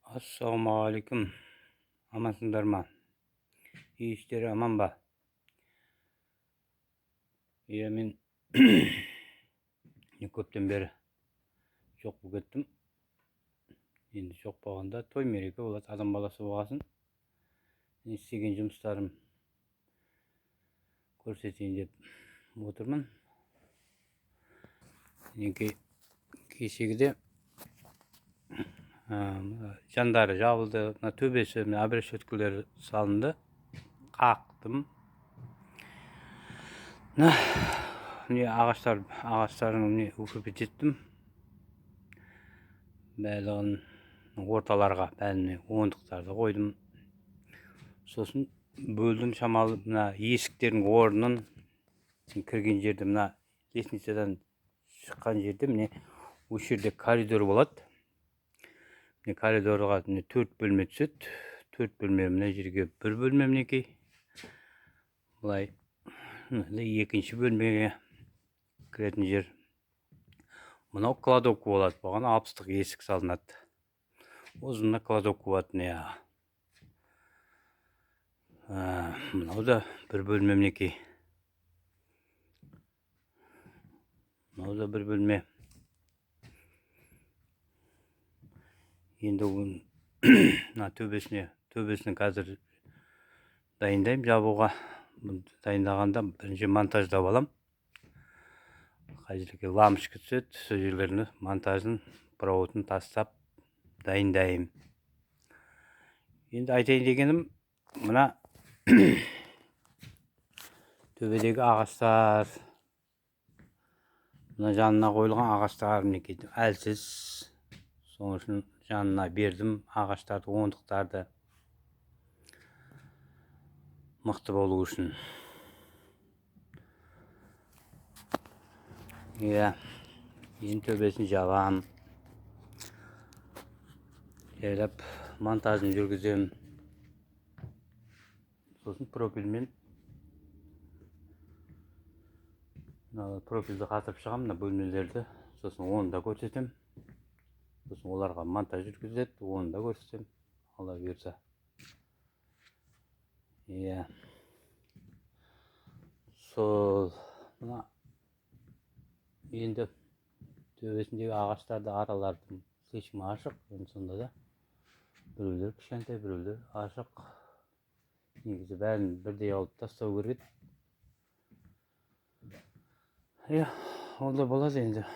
Assalamualaikum. Amansınдар ма? İyi işleri aman ba. Мен көптен бері жоқ болып кеттім. Енді жоқ болғанда той мереке болады, адам баласы болғасын. Істеген жұмыстарым көрсетейін деп отырмын. Кешегіде жандары жабылды, төбесі абреш өткілері салынды. Қақтым. Ағаштарын үкіпе жеттім. Бәлігін орталарға бәліне ондықтарды қойдым. Сосын бөлдім шамалы есіктердің орнын, кірген жерде лестницадан шыққан жерде осы жерде коридор болады. Коридорға 4 бөлме түседі. 4 бөлме мына жерге 1 бөлме мінекей. Бұлай екінші бөлмеге кіретін жер. Мынау кладовка болады. Бұған 60-тық есік салынады. Ұзынна кладовка болады. Мынау да 1 бөлме мінекей. Мынау да 1 бөлме. Енді төбесіне қазір дайындайым жабуға. Дайындағанда бірінші монтаждап алам. Қай жерге лампочка түседі, сол жерлеріне монтажын, проводын тастап дайындайым. Енді айтайын дегенім, мына төбедегі ағаштар, мына жанына қойылған ағаштар мінекей әлсіз. Соның үшін жанына бердім ағаштарды, ондықтарды мықты болу үшін. Енді төбесін жабам. Жайлап монтажын жүргізем. Сосын пропилмен пропилді қатырып шығам, бөлмелерді. Сосын оны да көрсетем. Сосын оларға монтаж жүргізеді, оны да көрсетем. Алла бұйырса. Сол енді төбесіндегі ағаштарды аралардың шешімі ашық. Сонда да біреулер кішкентай, біреулер ашық. Негізі бәрін бірдей алып тастау керек. Олда болады енді.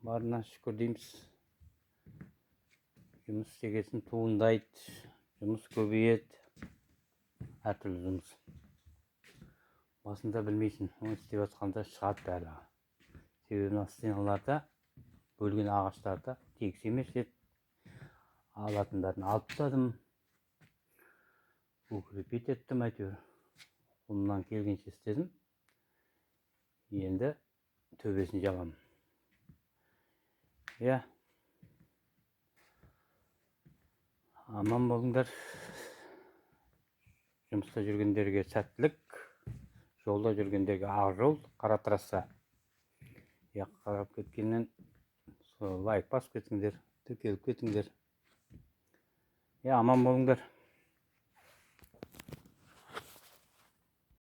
Барына шүкір дейміз. Жұмыс істегесін туындайды, жұмыс көбейеді. Әртүрлі жұмыс. Басында білмейсің, оны істеп жатқанда шығады бәрі. Себебі стеналарда бөлген ағаштарда тегіс емес еді. Алатындарын алып тастадым. Укрепить еттім әйтеуір. Қолымнан келгенше істедім. Енді төбесін жабам. Аман болыңдар. Жұмыста жүргендерге сәттілік. Жолда жүргендерге ақ жол, қара трасса. Қарап кеткеннен лайк басып кетіңдер, тіркеліп кетіңдер. Аман болыңдар.